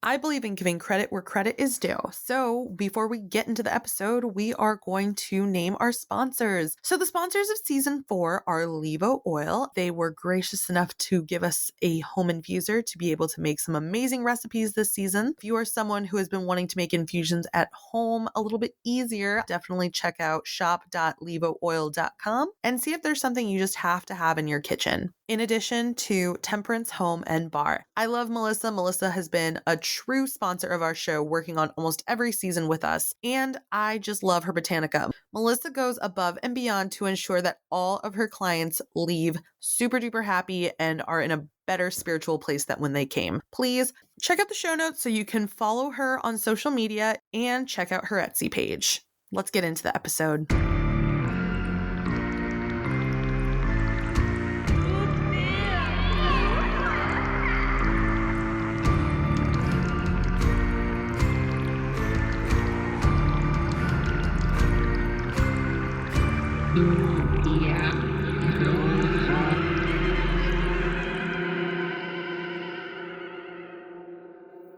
I believe in giving credit where credit is due. So before we get into the episode, we are going to name our sponsors. So the sponsors of season 4 are Levo Oil. They were gracious enough to give us a home infuser to be able to make some amazing recipes this season. If you are someone who has been wanting to make infusions at home a little bit easier, definitely check out shop.levooil.com and see if there's something you just have to have in your kitchen. In addition to Temperance Home and Bar. I love Melissa. Melissa has been a true sponsor of our show, working on almost every season with us, and I just love her Botanica. Melissa goes above and beyond to ensure that all of her clients leave super duper happy and are in a better spiritual place than when they came. Please check out the show notes so you can follow her on social media and check out her Etsy page. Let's get into the episode.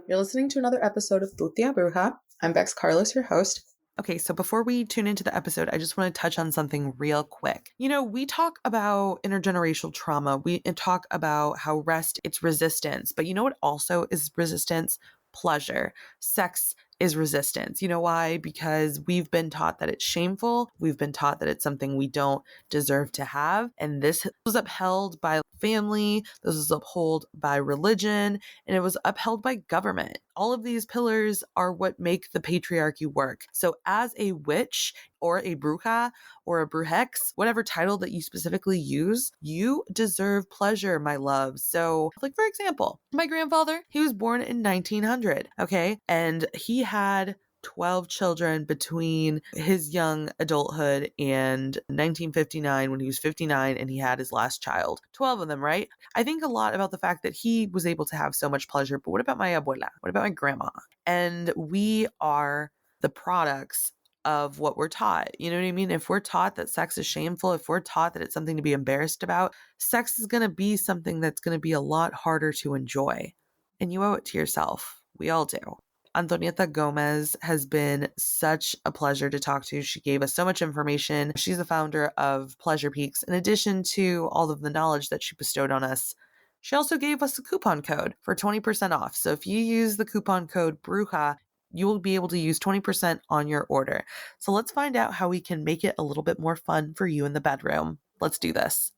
You're listening to another episode of Tu Tia Bruja. I'm Bex Carlos, your host. Okay, so before we tune into the episode, I just want to touch on something real quick. You know, we talk about intergenerational trauma. We talk about how rest, it's resistance. But you know what also is resistance? Pleasure. Sex is resistance. You know why? Because we've been taught that it's shameful. We've been taught that it's something we don't deserve to have. And this was upheld by family. This was upheld by religion, and it was upheld by government. All of these pillars are what make the patriarchy work. So as a witch or a bruja or a brujex, whatever title that you specifically use, you deserve pleasure, my love. So like, for example, my grandfather, he was born in 1900, okay? And he had 12 children between his young adulthood and 1959 when he was 59 and he had his last child. 12 of them, right? I think a lot about the fact that he was able to have so much pleasure, but what about my abuela? What about my grandma? And we are the products of what we're taught. You know what I mean? If we're taught that sex is shameful, if we're taught that it's something to be embarrassed about, sex is going to be something that's going to be a lot harder to enjoy. And you owe it to yourself. We all do. Antuanette Gomez has been such a pleasure to talk to. She gave us so much information. She's the founder of Pleasure Peaks. In addition to all of the knowledge that she bestowed on us, she also gave us a coupon code for 20% off. So if you use the coupon code BRUJA, you will be able to use 20% on your order. So let's find out how we can make it a little bit more fun for you in the bedroom. Let's do this.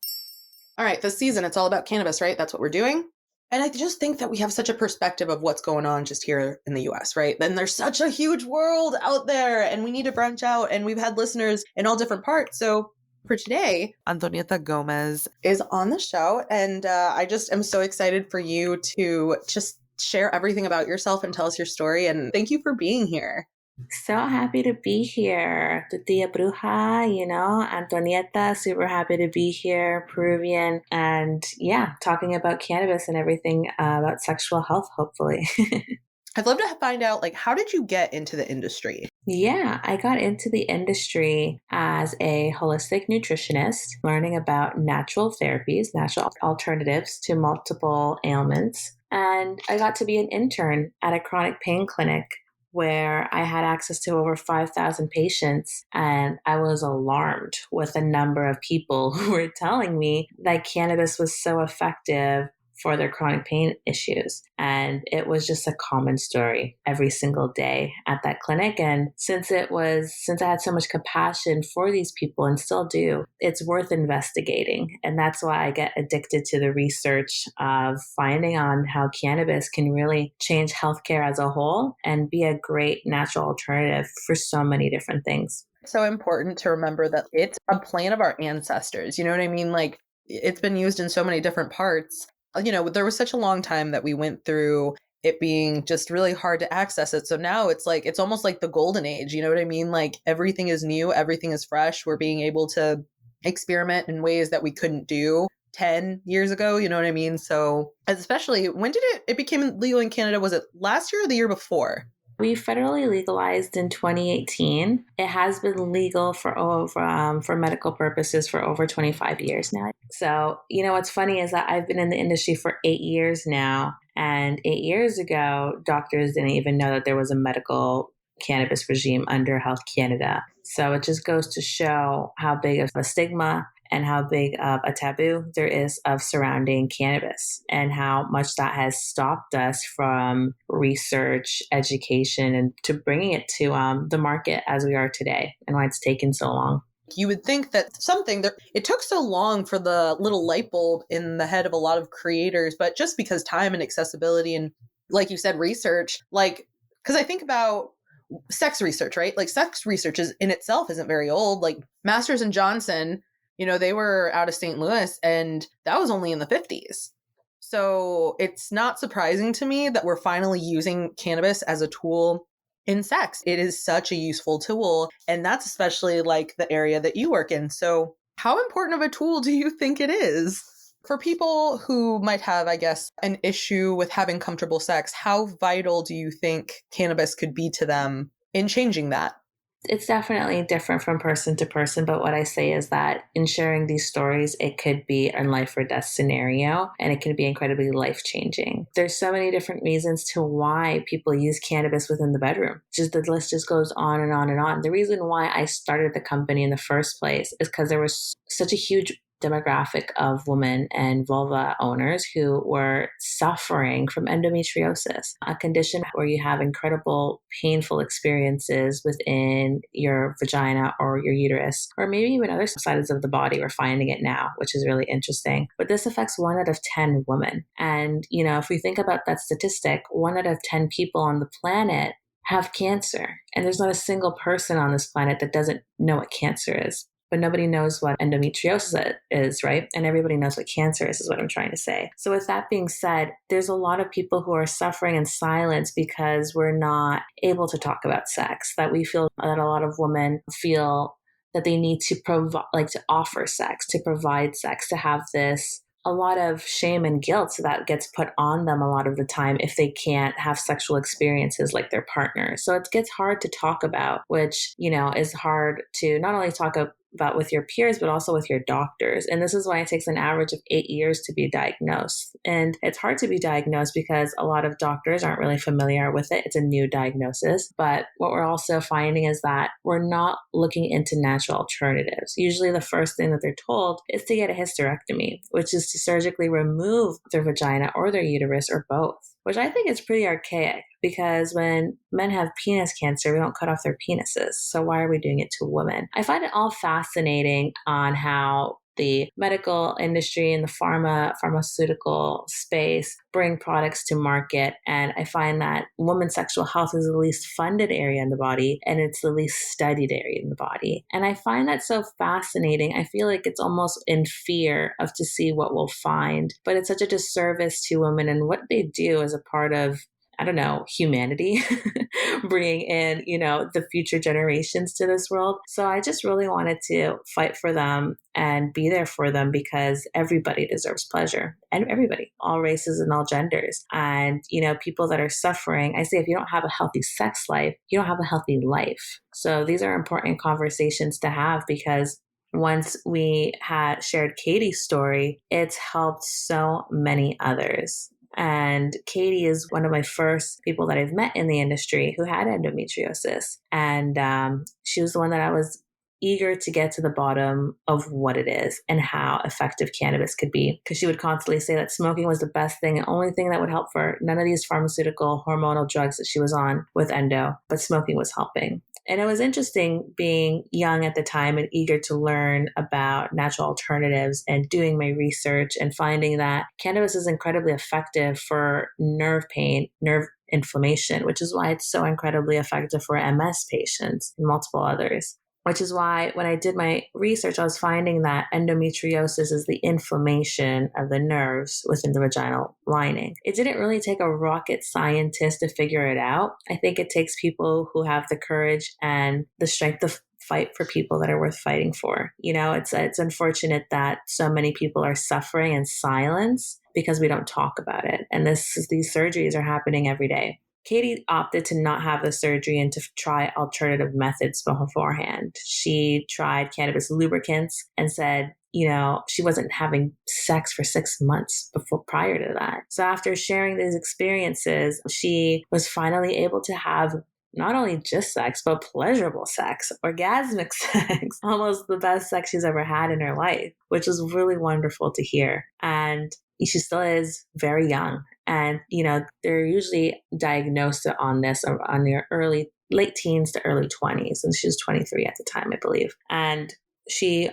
All right, this season, it's all about cannabis, right? That's what we're doing. And I just think that we have such a perspective of what's going on just here in the US, right? Then there's such a huge world out there and we need to branch out. And we've had listeners in all different parts. So for today, Antuanette Gomez is on the show. And I just am so excited for you to just share everything about yourself and tell us your story. And thank you for being here. So happy to be here. Tu tia bruja, Antuanette, super happy to be here, Peruvian, and talking about cannabis and everything about sexual health, hopefully. I'd love to find out, how did you get into the industry? Yeah, I got into the industry as a holistic nutritionist, learning about natural therapies, natural alternatives to multiple ailments. And I got to be an intern at a chronic pain clinic where I had access to over 5,000 patients, and I was alarmed with the number of people who were telling me that cannabis was so effective for their chronic pain issues. And it was just a common story every single day at that clinic. And since I had so much compassion for these people and still do, it's worth investigating. And that's why I get addicted to the research of finding on how cannabis can really change healthcare as a whole and be a great natural alternative for so many different things. So important to remember that it's a plant of our ancestors. You know what I mean? It's been used in so many different parts. There was such a long time that we went through it being just really hard to access it. So now it's almost like the golden age. You know what I mean? Everything is new, everything is fresh. We're being able to experiment in ways that we couldn't do 10 years ago. You know what I mean? So especially when did it became legal in Canada? Was it last year or the year before? We federally legalized in 2018. It has been legal for for medical purposes for over 25 years now. So, what's funny is that I've been in the industry for 8 years now. And 8 years ago, doctors didn't even know that there was a medical cannabis regime under Health Canada. So it just goes to show how big of a stigma and how big of a taboo there is of surrounding cannabis and how much that has stopped us from research, education, and to bringing it to the market as we are today and why it's taken so long. You would think that it took so long for the little light bulb in the head of a lot of creators, but just because time and accessibility and, like you said, research, because I think about sex research, right? Like sex research in itself isn't very old. Like Masters and Johnson, they were out of St. Louis and that was only in the 50s. So it's not surprising to me that we're finally using cannabis as a tool in sex. It is such a useful tool. And that's especially like the area that you work in. So how important of a tool do you think it is? For people who might have, I guess, an issue with having comfortable sex, how vital do you think cannabis could be to them in changing that? It's definitely different from person to person, but what I say is that in sharing these stories, it could be a life or death scenario, and it can be incredibly life-changing. There's so many different reasons to why people use cannabis within the bedroom. Just the list just goes on and on and on. The reason why I started the company in the first place is because there was such a huge demographic of women and vulva owners who were suffering from endometriosis, a condition where you have incredible painful experiences within your vagina or your uterus, or maybe even other sides of the body. We're finding it now, which is really interesting. But this affects 1 out of 10 women. And, if we think about that statistic, 1 out of 10 people on the planet have cancer. And there's not a single person on this planet that doesn't know what cancer is. But nobody knows what endometriosis is, right? And everybody knows what cancer is what I'm trying to say. So with that being said, there's a lot of people who are suffering in silence because we're not able to talk about sex, that we feel that a lot of women feel that they need to provide, to offer sex, to provide sex, to have this a lot of shame and guilt that gets put on them a lot of the time if they can't have sexual experiences like their partner. So it gets hard to talk about, which, is hard to not only talk about with your peers, but also with your doctors. And this is why it takes an average of 8 years to be diagnosed. And it's hard to be diagnosed because a lot of doctors aren't really familiar with it. It's a new diagnosis. But what we're also finding is that we're not looking into natural alternatives. Usually the first thing that they're told is to get a hysterectomy, which is to surgically remove their vagina or their uterus or both, which I think is pretty archaic because when men have penis cancer, we don't cut off their penises. So why are we doing it to women? I find it all fascinating on how the medical industry and the pharmaceutical space bring products to market. And I find that women's sexual health is the least funded area in the body, and it's the least studied area in the body. And I find that so fascinating. I feel like it's almost in fear of to see what we'll find, but it's such a disservice to women and what they do as a part of, I don't know, humanity, bringing in, the future generations to this world. So I just really wanted to fight for them and be there for them because everybody deserves pleasure, and everybody, all races and all genders. And, people that are suffering, I say, if you don't have a healthy sex life, you don't have a healthy life. So these are important conversations to have because once we had shared Katie's story, it's helped so many others. And Katie is one of my first people that I've met in the industry who had endometriosis. And she was the one that I was eager to get to the bottom of what it is and how effective cannabis could be. Because she would constantly say that smoking was the best thing, the only thing that would help for her. None of these pharmaceutical hormonal drugs that she was on with endo, but smoking was helping. And it was interesting being young at the time and eager to learn about natural alternatives and doing my research and finding that cannabis is incredibly effective for nerve pain, nerve inflammation, which is why it's so incredibly effective for MS patients and multiple others. Which is why when I did my research, I was finding that endometriosis is the inflammation of the nerves within the vaginal lining. It didn't really take a rocket scientist to figure it out. I think it takes people who have the courage and the strength to fight for people that are worth fighting for. It's unfortunate that so many people are suffering in silence because we don't talk about it. And these surgeries are happening every day. Katie opted to not have the surgery and to try alternative methods beforehand. She tried cannabis lubricants and said, she wasn't having sex for 6 months prior to that. So after sharing these experiences, she was finally able to have not only just sex, but pleasurable sex, orgasmic sex, almost the best sex she's ever had in her life, which was really wonderful to hear. And she still is very young. And, they're usually diagnosed on this on their late teens to early 20s. And she was 23 at the time, I believe. And she's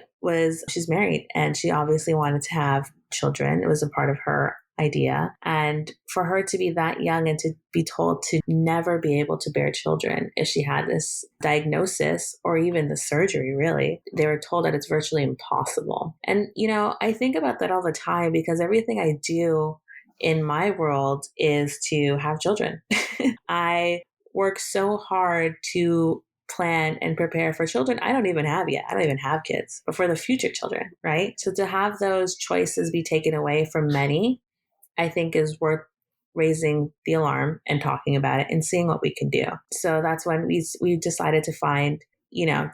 married, and she obviously wanted to have children. It was a part of her idea. And for her to be that young and to be told to never be able to bear children if she had this diagnosis or even the surgery, really, they were told that it's virtually impossible. And, I think about that all the time because everything I do in my world is to have children. I work so hard to plan and prepare for children I don't even have yet. I don't even have kids, but for the future children, right? So to have those choices be taken away from many, I think is worth raising the alarm and talking about it and seeing what we can do. So that's when we decided to find,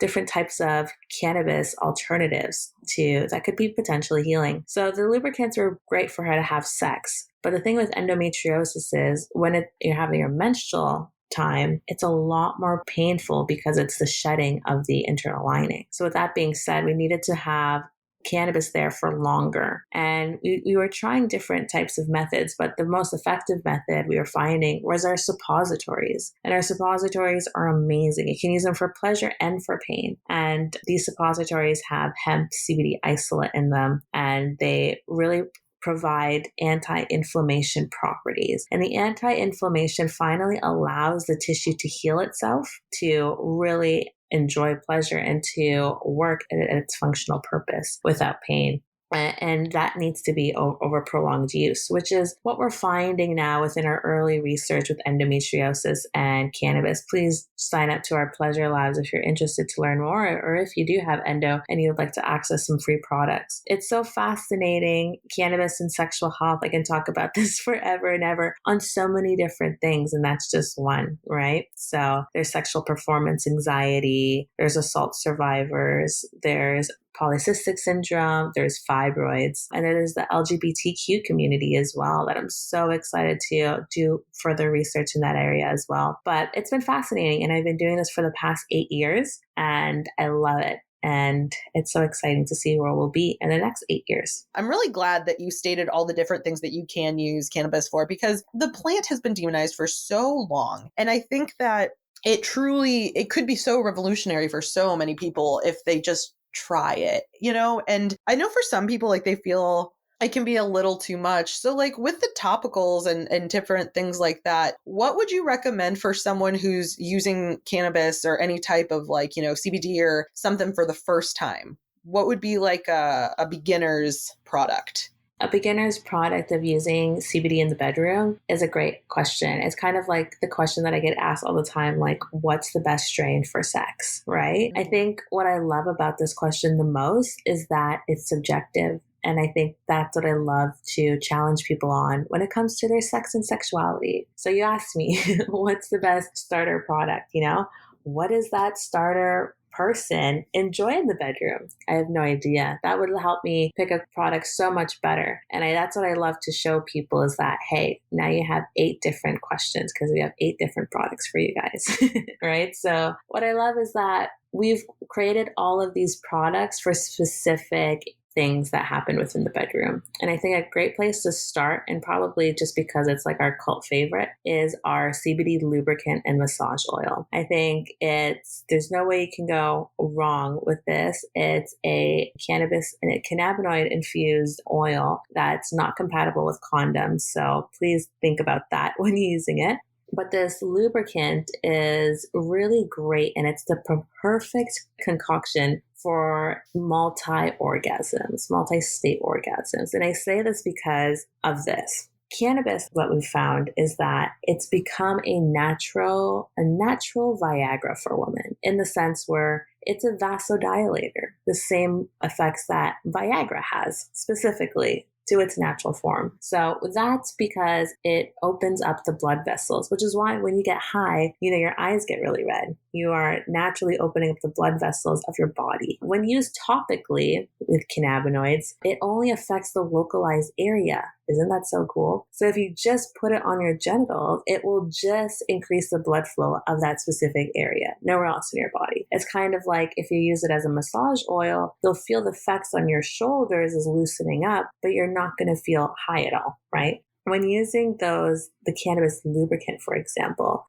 different types of cannabis alternatives that could be potentially healing. So the lubricants were great for her to have sex. But the thing with endometriosis is when you're having your menstrual time, it's a lot more painful because it's the shedding of the internal lining. So with that being said, we needed to have cannabis there for longer. And we were trying different types of methods, but the most effective method we were finding was our suppositories. And our suppositories are amazing. You can use them for pleasure and for pain. And these suppositories have hemp CBD isolate in them, and they really provide anti-inflammation properties. And the anti-inflammation finally allows the tissue to heal itself, to really enjoy pleasure and to work at its functional purpose without pain. And that needs to be over prolonged use, which is what we're finding now within our early research with endometriosis and cannabis. Please sign up to our Pleasure Labs if you're interested to learn more, or if you do have endo and you would like to access some free products. It's so fascinating, cannabis and sexual health. I can talk about this forever and ever on so many different things, and that's just one, right? So there's sexual performance anxiety, there's assault survivors, there's polycystic syndrome, there's fibroids, and there's the LGBTQ community as well that I'm so excited to do further research in that area as well. But it's been fascinating, and I've been doing this for the past 8 years, and I love it. And it's so exciting to see where we'll be in the next 8 years. I'm really glad that you stated all the different things that you can use cannabis for, because the plant has been demonized for so long. And I think that it could be so revolutionary for so many people if they just try it, and I know for some people, like, they feel it can be a little too much. So like with the topicals and different things like that, what would you recommend for someone who's using cannabis or any type of CBD or something for the first time? What would be like a beginner's product? A beginner's product of using CBD in the bedroom is a great question. It's kind of like the question that I get asked all the time, like, what's the best strain for sex, right? I think what I love about this question the most is that it's subjective. And I think that's what I love to challenge people on when it comes to their sex and sexuality. So you asked me, what's the best starter product? What is that starter person enjoy in the bedroom? I have no idea. That would help me pick a product so much better. And that's what I love to show people is that, hey, now you have 8 different questions because we have 8 different products for you guys, right? So what I love is that we've created all of these products for specific things that happen within the bedroom. And I think a great place to start, and probably just because it's like our cult favorite, is our CBD lubricant and massage oil. I think there's no way you can go wrong with this. It's a cannabis and a cannabinoid infused oil that's not compatible with condoms. So please think about that when you're using it. But this lubricant is really great, and it's the perfect concoction for multi-orgasms, multi-state orgasms. And I say this because of this. Cannabis, what we've found is that it's become a natural Viagra for women, in the sense where it's a vasodilator, the same effects that Viagra has specifically to its natural form. So that's because it opens up the blood vessels, which is why when you get high, your eyes get really red. You are naturally opening up the blood vessels of your body. When used topically with cannabinoids, it only affects the localized area. Isn't that so cool? So if you just put it on your genitals, it will just increase the blood flow of that specific area, nowhere else in your body. It's kind of like if you use it as a massage oil, you'll feel the effects on your shoulders as loosening up, but you're not going to feel high at all, right? When using the cannabis lubricant, for example,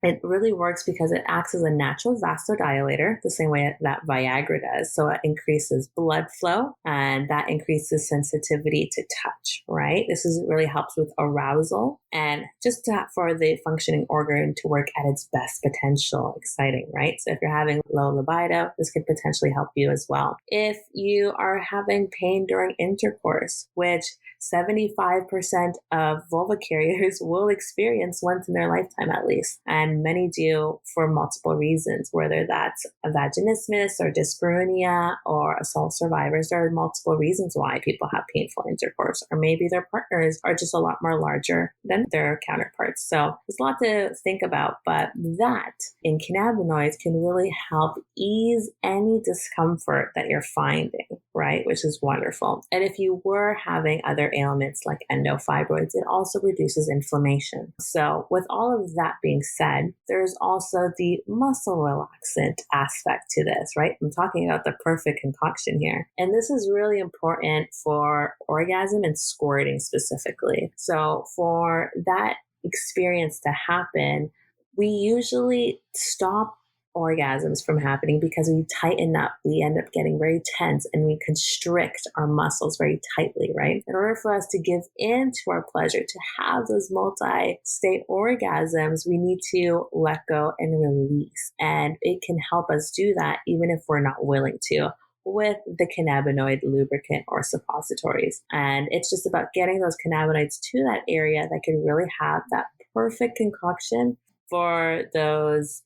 it really works because it acts as a natural vasodilator, the same way that Viagra does. So it increases blood flow and that increases sensitivity to touch, right? Really helps with arousal and just for the functioning organ to work at its best potential. Exciting, right? So if you're having low libido, this could potentially help you as well. If you are having pain during intercourse, which 75% of vulva carriers will experience once in their lifetime at least. And many do for multiple reasons, whether that's a vaginismus or dyspareunia or assault survivors. There are multiple reasons why people have painful intercourse, or maybe their partners are just a lot more larger than their counterparts. So there's a lot to think about, but that in cannabinoids can really help ease any discomfort that you're finding, right? Which is wonderful. And if you were having other ailments like endofibroids, it also reduces inflammation. So with all of that being said, there's also the muscle relaxant aspect to this, right? I'm talking about the perfect concoction here. And this is really important for orgasm and squirting specifically. So for that experience to happen, we usually stop orgasms from happening because we tighten up. We end up getting very tense and we constrict our muscles very tightly, right? In order for us to give in to our pleasure, to have those multi-state orgasms, we need to let go and release. And it can help us do that even if we're not willing to, with the cannabinoid lubricant or suppositories. And it's just about getting those cannabinoids to that area that can really have that perfect concoction for those,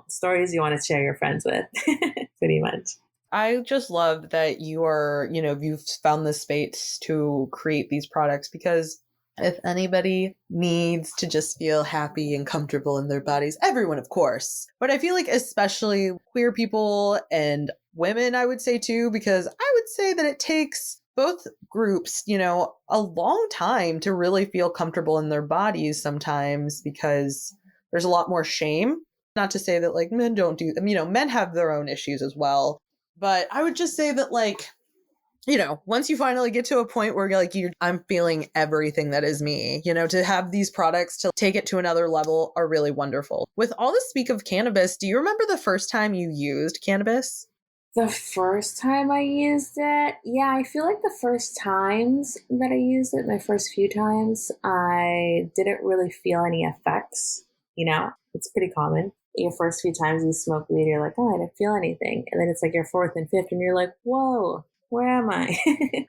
stories you want to share your friends with, pretty much. I just love that you've found this space to create these products, because if anybody needs to just feel happy and comfortable in their bodies, everyone, of course, but I feel like especially queer people and women, I would say too, because I would say that it takes both groups, a long time to really feel comfortable in their bodies sometimes, because there's a lot more shame. Not to say that like men don't do them, men have their own issues as well. But I would just say that once you finally get to a point where I'm feeling everything that is me, to have these products to take it to another level are really wonderful. With all the speak of cannabis, do you remember the first time you used cannabis? The first time I used it, yeah, I feel like the first times that I used it, my first few times, I didn't really feel any effects. It's pretty common. Your first few times you smoke weed, you're like, oh, I didn't feel anything. And then it's like your fourth and fifth, and you're like, whoa, where am I?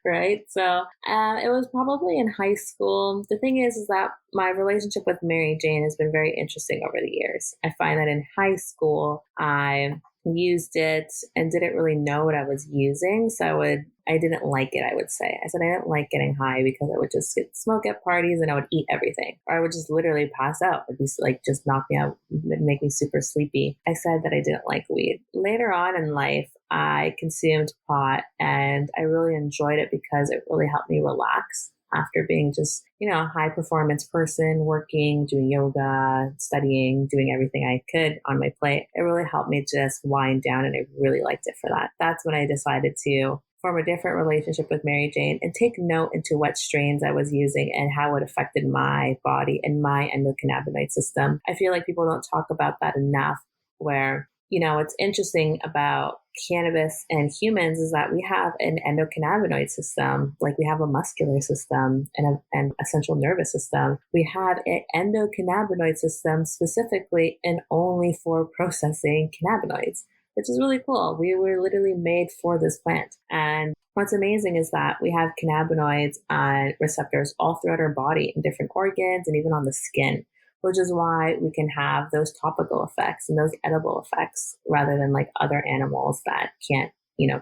Right? So it was probably in high school. The thing is that my relationship with Mary Jane has been very interesting over the years. I find that in high school, I used it and didn't really know what I was using. So I didn't like it, I would say. I said I didn't like getting high because I would just smoke at parties and I would eat everything. Or I would just literally pass out. It'd be like just knock me out, make me super sleepy. I said that I didn't like weed. Later on in life, I consumed pot and I really enjoyed it because it really helped me relax after being just, a high performance person, working, doing yoga, studying, doing everything I could on my plate. It really helped me just wind down, and I really liked it for that. That's when I decided to form a different relationship with Mary Jane and take note into what strains I was using and how it affected my body and my endocannabinoid system. I feel like people don't talk about that enough, where what's interesting about cannabis and humans is that we have an endocannabinoid system, like we have a muscular system and a central nervous system. We have an endocannabinoid system specifically and only for processing cannabinoids, which is really cool. We were literally made for this plant. And what's amazing is that we have cannabinoids on receptors all throughout our body in different organs and even on the skin, which is why we can have those topical effects and those edible effects rather than like other animals that can't,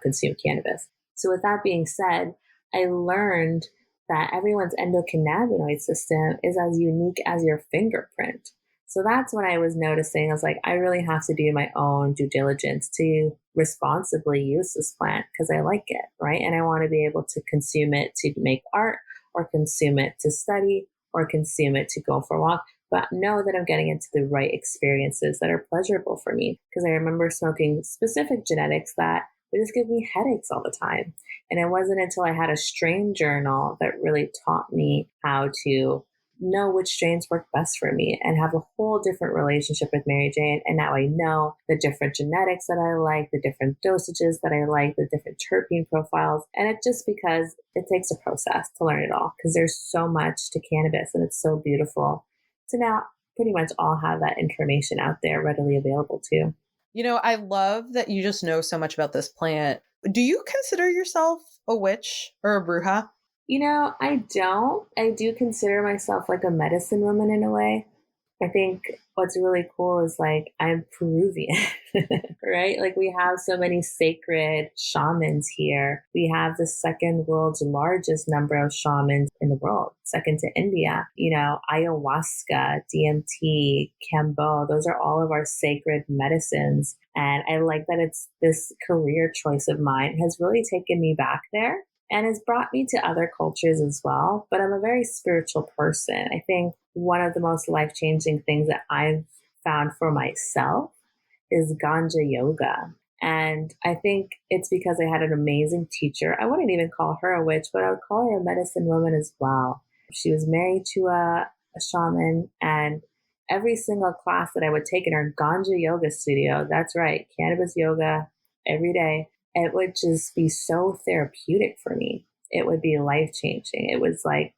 consume cannabis. So with that being said, I learned that everyone's endocannabinoid system is as unique as your fingerprint. So that's when I was noticing, I was like, I really have to do my own due diligence to responsibly use this plant because I like it, right? And I want to be able to consume it to make art or consume it to study or consume it to go for a walk, but know that I'm getting into the right experiences that are pleasurable for me. Because I remember smoking specific genetics that would just give me headaches all the time. And it wasn't until I had a strain journal that really taught me how to know which strains work best for me and have a whole different relationship with Mary Jane. And now I know the different genetics that I like, the different dosages that I like, the different terpene profiles. And it's just because it takes a process to learn it all because there's so much to cannabis and it's so beautiful. So now pretty much all have that information out there readily available too. You know, I love that you just know so much about this plant. Do you consider yourself a witch or a bruja? You know, I don't. I do consider myself like a medicine woman in a way. I think what's really cool is like I'm Peruvian, right? Like we have so many sacred shamans here. We have the second world's largest number of shamans in the world, second to India. You know, ayahuasca, DMT, Kambo, those are all of our sacred medicines. And I like that it's this career choice of mine has really taken me back there and has brought me to other cultures as well. But I'm a very spiritual person. I think one of the most life-changing things that I've found for myself is Ganja yoga. And I think it's because I had an amazing teacher. I wouldn't even call her a witch, but I would call her a medicine woman as well. She was married to a shaman, and every single class that I would take in her Ganja yoga studio, that's right, cannabis yoga every day, it would just be so therapeutic for me. It would be life changing. It was like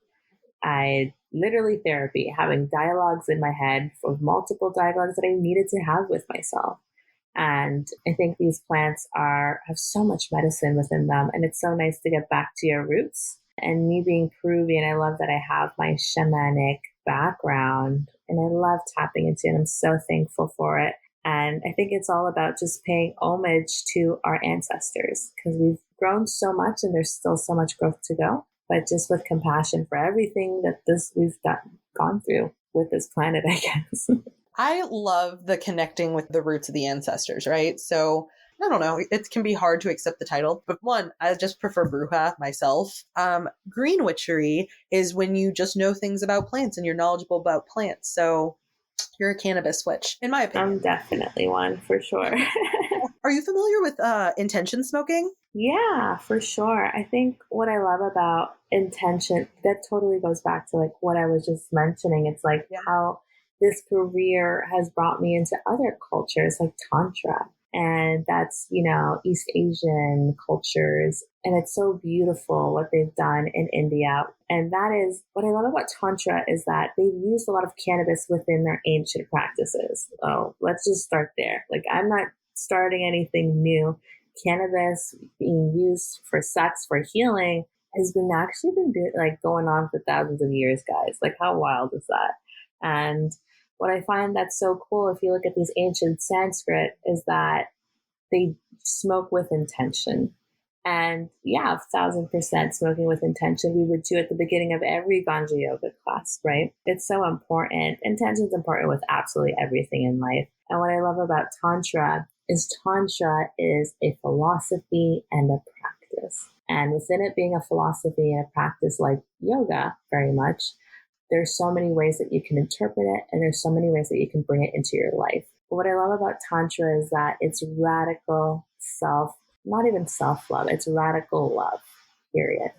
I literally therapy, having dialogues in my head of multiple dialogues that I needed to have with myself. And I think these plants have so much medicine within them. And it's so nice to get back to your roots. And me being Peruvian, I love that I have my shamanic background and I love tapping into it. I'm so thankful for it. And I think it's all about just paying homage to our ancestors because we've grown so much and there's still so much growth to go. But just with compassion for everything that we've gone through with this planet, I guess. I love the connecting with the roots of the ancestors, right? So I don't know, it can be hard to accept the title, but one, I just prefer bruja myself. Green witchery is when you just know things about plants and you're knowledgeable about plants. So you're a cannabis witch, in my opinion. I'm definitely one for sure. Are you familiar with intention smoking? Yeah, for sure. I think what I love about intention, that totally goes back to like what I was just mentioning. It's like how this career has brought me into other cultures like Tantra. And that's, you know, East Asian cultures. And it's so beautiful what they've done in India. And that is what I love about Tantra is that they've used a lot of cannabis within their ancient practices. Oh, let's just start there. Like, I'm not starting anything new. Cannabis being used for sex, for healing, has been actually been like going on for thousands of years, guys. Like, how wild is that? And what I find that's so cool, if you look at these ancient Sanskrit, is that they smoke with intention. And yeah, 1,000% smoking with intention, we would do at the beginning of every Ganja yoga class, right? It's so important. Intention is important with absolutely everything in life. And what I love about Tantra is a philosophy and a practice. And within it being a philosophy and a practice like yoga, very much, there's so many ways that you can interpret it, and there's so many ways that you can bring it into your life. But what I love about Tantra is that it's radical not even self-love, it's radical love, period.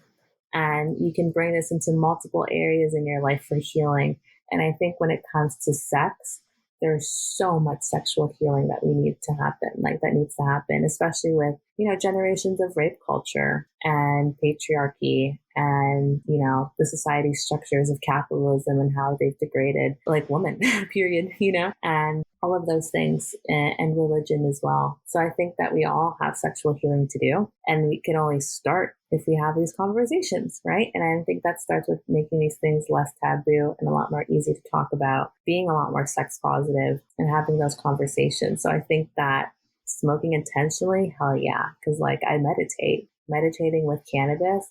And you can bring this into multiple areas in your life for healing. And I think when it comes to sex, there's so much sexual healing that needs to happen, especially with, you know, generations of rape culture and patriarchy and, you know, the society structures of capitalism and how they've degraded like women, period, you know, and all of those things and religion as well. So I think that we all have sexual healing to do, and we can only start if we have these conversations, right? And I think that starts with making these things less taboo and a lot more easy to talk about, being a lot more sex positive and having those conversations. So I think that smoking intentionally, hell yeah. Because like I meditating with cannabis,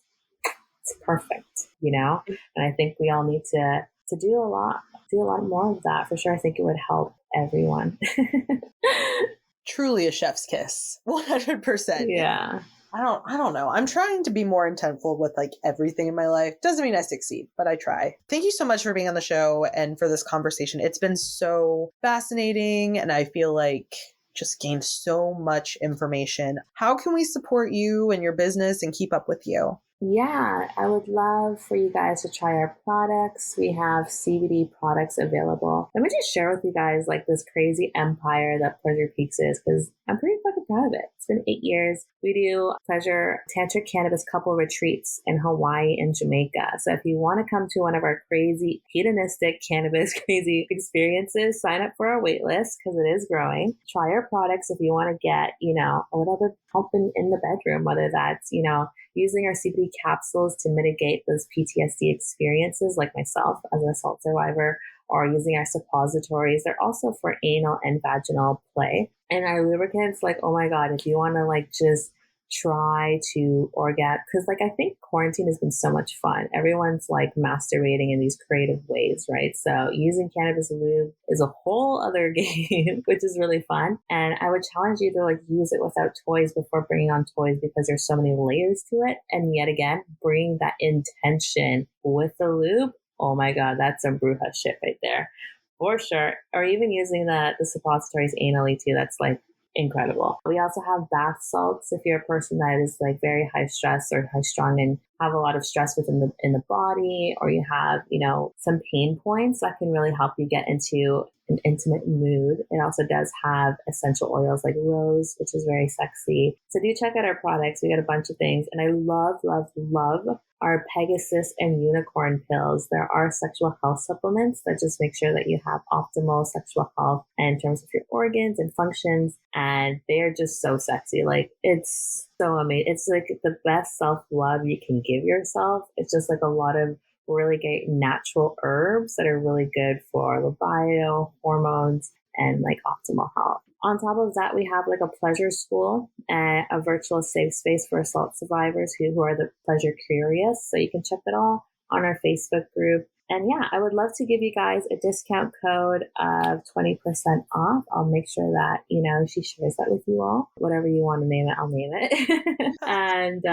it's perfect, you know? And I think we all need to do a lot more of that for sure. I think it would help everyone. Truly a chef's kiss. 100%. Yeah. I don't know. I'm trying to be more intentful with like everything in my life. Doesn't mean I succeed, but I try. Thank you so much for being on the show and for this conversation. It's been so fascinating, and I feel like just gained so much information. How can we support you and your business and keep up with you? Yeah, I would love for you guys to try our products. We have CBD products available. Let me just share with you guys like this crazy empire that Pleasure Peaks is, because I'm pretty fucking proud of it. It's been 8 years. We do pleasure tantric cannabis couple retreats in Hawaii and Jamaica. So if you want to come to one of our crazy hedonistic cannabis crazy experiences, sign up for our wait list because it is growing. Try our products if you want to get, you know, a little bit help in the bedroom, whether that's, you know, using our CBD capsules to mitigate those PTSD experiences like myself as an assault survivor, or using our suppositories. They're also for anal and vaginal play. And our lubricants, like, oh my God, if you want to like just try to orgasm, because like I think quarantine has been so much fun. Everyone's like masturbating in these creative ways, right? So using cannabis lube is a whole other game, which is really fun. And I would challenge you to like use it without toys before bringing on toys, because there's so many layers to it. And yet again, bring that intention with the lube. Oh my God, that's some bruja shit right there. For sure. Or even using the suppositories anally too. That's like incredible. We also have bath salts if you're a person that is like very high stress or high strung and have a lot of stress within the body, or you have, you know, some pain points that can really help you get into an intimate mood. It also does have essential oils like rose, which is very sexy. So do check out our products. We got a bunch of things. And I love our Pegasus and Unicorn pills. There are sexual health supplements that just make sure that you have optimal sexual health in terms of your organs and functions. And they're just so sexy. Like, it's so amazing. It's like the best self-love you can give yourself. It's just like a lot of really great natural herbs that are really good for libido, hormones, and like optimal health. On top of that, we have like a pleasure school and a virtual safe space for assault survivors who are the pleasure curious. So you can check that all on our Facebook group. And yeah, I would love to give you guys a discount code of 20% off. I'll make sure that, you know, she shares that with you all. Whatever you want to name it, I'll name it. And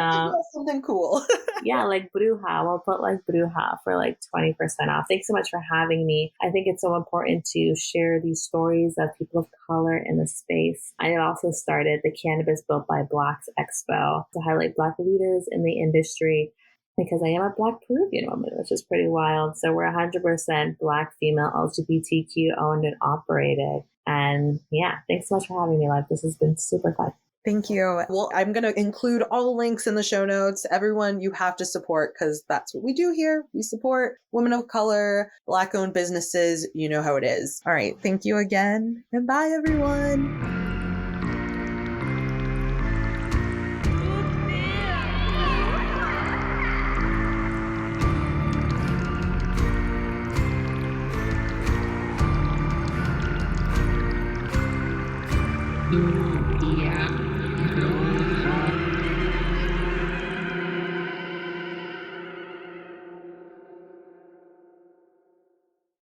something cool. yeah, like Bruja. We'll put like Bruja for like 20% off. Thanks so much for having me. I think it's so important to share these stories of people of color in the space. I also started the Cannabis Built by Blacks Expo to highlight Black leaders in the industry, because I am a Black Peruvian woman, which is pretty wild. So we're 100% Black, female, LGBTQ owned and operated. And yeah, thanks so much for having me, Liv. This has been super fun. Thank you. Well, I'm going to include all the links in the show notes. Everyone, you have to support, because that's what we do here. We support women of color, Black owned businesses. You know how it is. All right. Thank you again. And bye, everyone. Yeah.